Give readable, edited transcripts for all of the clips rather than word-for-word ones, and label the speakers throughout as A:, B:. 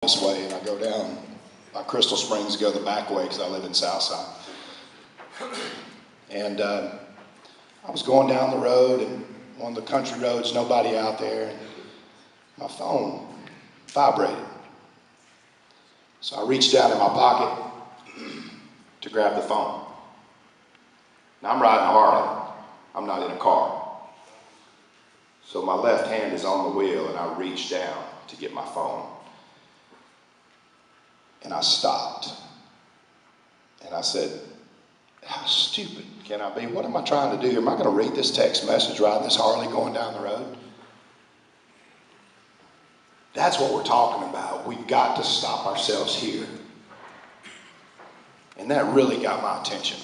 A: this way, and I go down by Crystal Springs, go the back way because I live in Southside. And I was going down the road, and one of the country roads, nobody out there, and my phone vibrated. So I reached down in my pocket to grab the phone. Now I'm riding a Harley. I'm not in a car. So my left hand is on the wheel, and I reached down to get my phone. And I stopped. And I said, how stupid can I be? What am I trying to do? Am I going to read this text message riding this Harley going down the road? That's what we're talking about. We've got to stop ourselves here. And that really got my attention.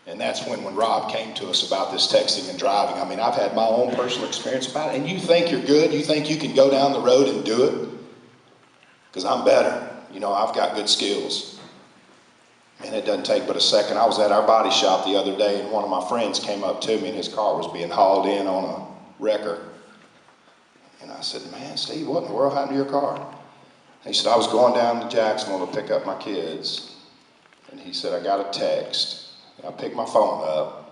A: And that's when Rob came to us about this texting and driving. I mean, I've had my own personal experience about it. And you think you're good? You think you can go down the road and do it? Because I'm better. You know, I've got good skills. And it doesn't take but a second. I was at our body shop the other day, and one of my friends came up to me, and his car was being hauled in on a wrecker. And I said, man, Steve, what in the world happened to your car? And he said, I was going down to Jacksonville to pick up my kids. And he said, I got a text. And I picked my phone up,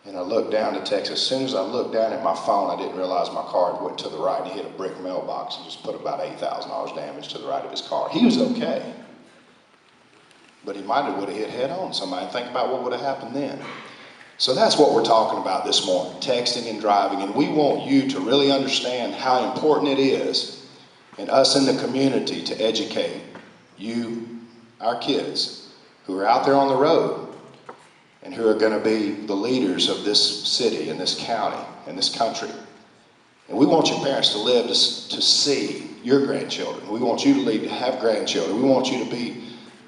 A: and I looked down to text. As soon as I looked down at my phone, I didn't realize my car went to the right, and he hit a brick mailbox and just put about $8,000 damage to the right of his car. He was okay. But he might have would have hit head on somebody. Think about what would have happened then. So that's what we're talking about this morning, texting and driving. And we want you to really understand how important it is, and us in the community, to educate you, our kids, who are out there on the road and who are going to be the leaders of this city and this county and this country. And we want your parents to live to see your grandchildren. We want you to lead to have grandchildren. We want you to be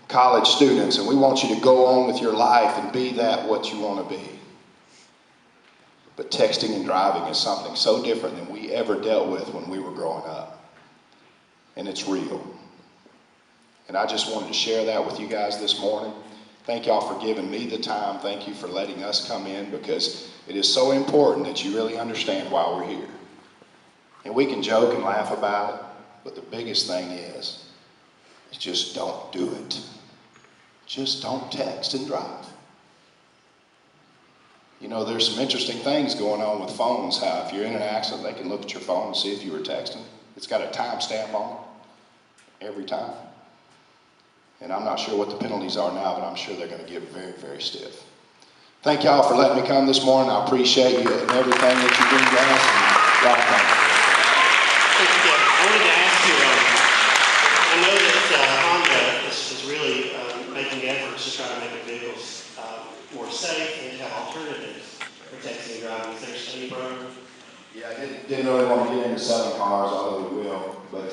A: college students, and we want you to go on with your life and be that what you want to be. But texting and driving is something so different than we ever dealt with when we were growing up. And it's real. And I just wanted to share that with you guys this morning. Thank y'all for giving me the time. Thank you for letting us come in, because it is so important that you really understand why we're here. And we can joke and laugh about it, but the biggest thing is just don't do it. Just don't text and drive. You know, there's some interesting things going on with phones. How if you're in an accident, they can look at your phone and see if you were texting. It's got a timestamp on it every time. And I'm not sure what the penalties are now, but I'm sure they're going to get very, very stiff. Thank y'all for letting me come this morning. I appreciate you and everything that you do, guys. Y'all come.
B: I wanted to ask you, I know that Honda is really making efforts to try to make the vehicles more safe and to have alternatives for texting and driving. Is there a study program?
A: Yeah, I didn't really want to get into selling cars, although we will. But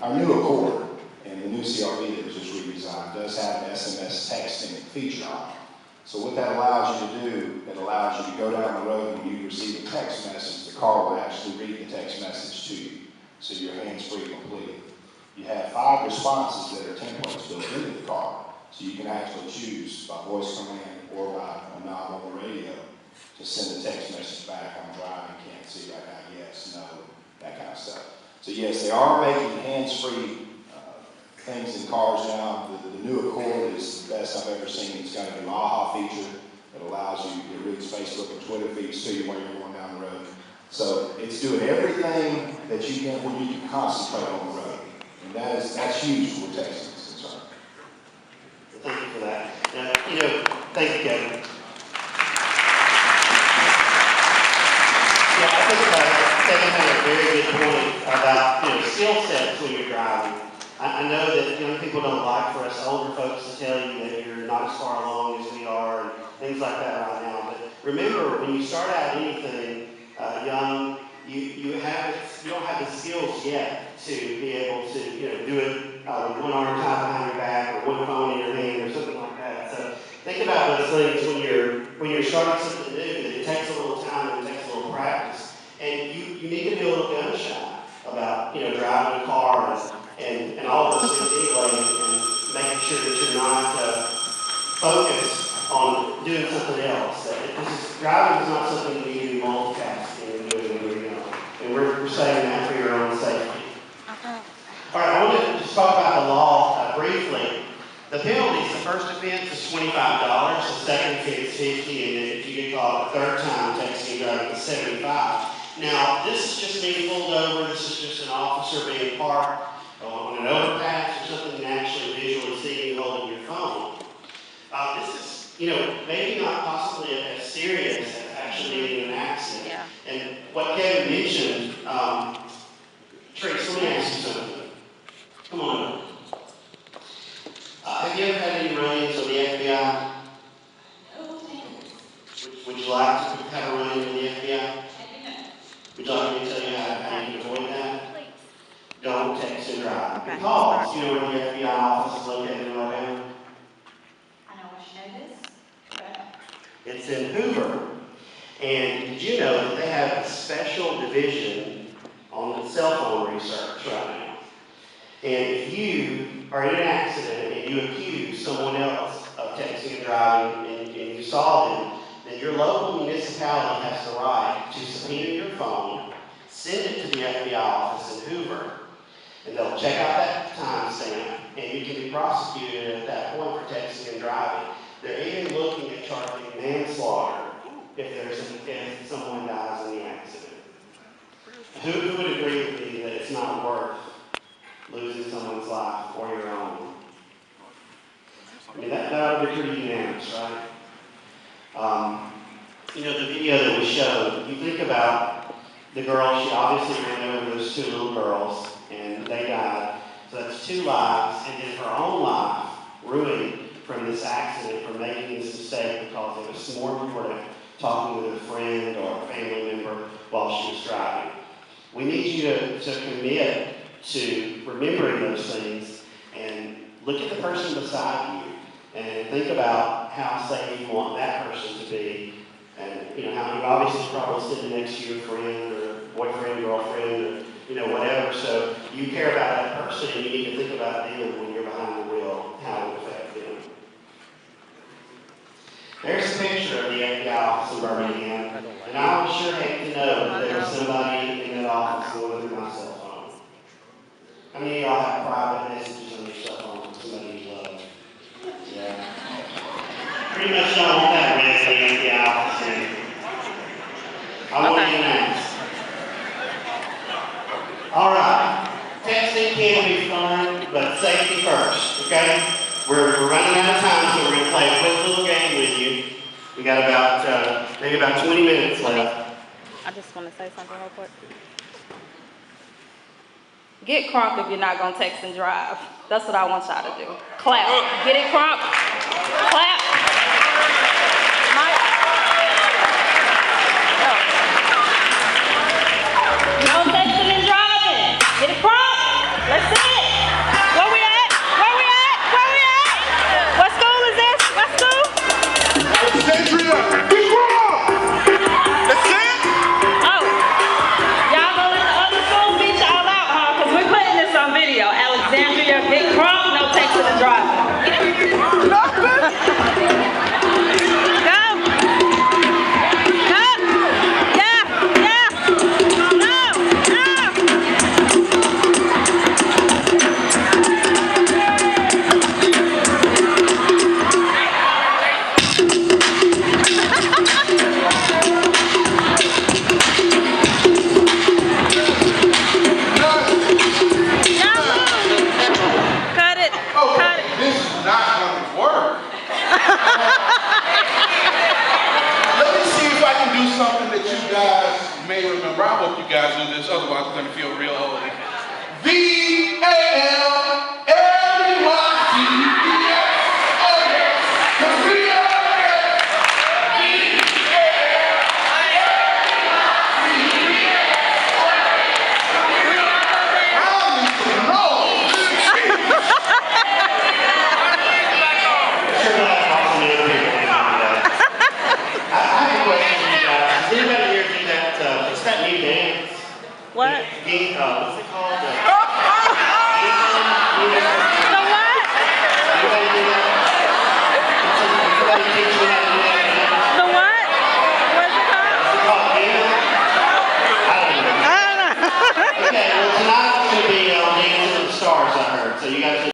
A: our new Accord and the new CRV that was just redesigned does have an SMS texting feature on it. So what that allows you to do, it allows you to go down the road and you receive a text message. The car will actually read the text message to you, so you're hands-free completely. You have 5 responses that are templates built into the car, so you can actually choose by voice command or by a knob on the radio to send a text message back. I'm driving, can't see right now, yes, no, that kind of stuff. So yes, they are making hands-free things in cars now. The new Accord is the best I've ever seen. It's got a new AHA feature that allows you to read Facebook and Twitter feeds to you while you're going down the road. So it's doing everything that you can where you can concentrate on the road. And that's huge where texting is concerned.
B: Thank you for that. Thank you, Kevin. Yeah, I think Kevin had a very good point about skill sets when you're driving. I know that young people don't like for us older folks to tell you that you're not as far along as we are and things like that right now. But remember, when you start out anything young, you don't have the skills yet to be able to do it with one arm tied behind your back or one phone in your hand or something like that. So think about those things when you're starting something new. That it takes a little time and it takes a little practice, and you need to be a little gun shy about driving a car and all those things anyway, and making sure that you're not focused on doing something else. Driving is not something that you do multitasking and doing when you're young. And we're saying that for your own safety. All right, I want to just talk about briefly, the penalties, the first offense is $25, the second offense is $50, and then if you get caught a third time texting and driving, it's $75. Now, this is just being pulled over, this is just an officer being parked on an overpass or something and actually visually seeing you holding your phone. This is, maybe not possibly as serious as actually being in an accident.
C: Yeah.
B: And what Kevin mentioned, Trace, let me ask you something. Come on over. Have you ever had any run-ins with the FBI?
C: No, thanks.
B: Would you like to have a run-in with the FBI? Would you like me to tell you how you can avoid that?
C: Please.
B: Don't text and drive.
C: Okay.
B: Because, you know where the FBI office is located in Alabama?
C: I know I should know this, but
B: It's in Hoover. And did you know that they have a special division on the cell phone research right now? And if you are in an accident and you accuse someone else of texting and driving and you saw them, then your local municipality has the right to subpoena your phone, send it to the FBI office in Hoover, and they'll check out that timestamp, and you can be prosecuted at that point for texting and driving. They're even looking at charging manslaughter if someone dies in the accident. Who would agree with me that it's not worth losing someone's life or your own? I mean, that would be pretty unanimous, right? The video that we showed, you think about the girl, she obviously ran over those two little girls, and they died. So that's 2 lives, and then her own life ruined from this accident, from making this mistake because it was more important talking with a friend or a family member while she was driving. We need you to commit to remembering those things and look at the person beside you and think about how safe you want that person to be. And how you obviously probably sitting next to your friend or boyfriend, girlfriend, or whatever. So you care about that person and you need to think about them when you're behind the wheel, how it will affect them. There's a picture of the FBI office in Birmingham, and I would sure hate to know that there was somebody in that office going through my cell phone. How many of y'all have private messages on your cell phone from somebody you love? Yeah. Pretty much don't want that risk in the FBI office anymore. I want you to ask. All right. Texting can be fun, but safety first, okay? We're running out of time, so we're going to play a quick little game with you. We got maybe about 20 minutes left.
C: I just want to say something real quick. Get crunk if you're not going to text and drive. That's what I want y'all to do. Clap. Get it crunk. Clap. No texting and driving. Get it crunk. Let's see it. Where we at? Where we at? Where we at? What school is this? What school?
D: Alexandria, big rock! That's it?
C: Oh. Y'all gonna let the other schools beat y'all out, huh? Because we're putting this on video. Alexandria, big crunk, no texting and driving.
D: Remember, I hope you guys do this, otherwise it's going to feel real old. VAL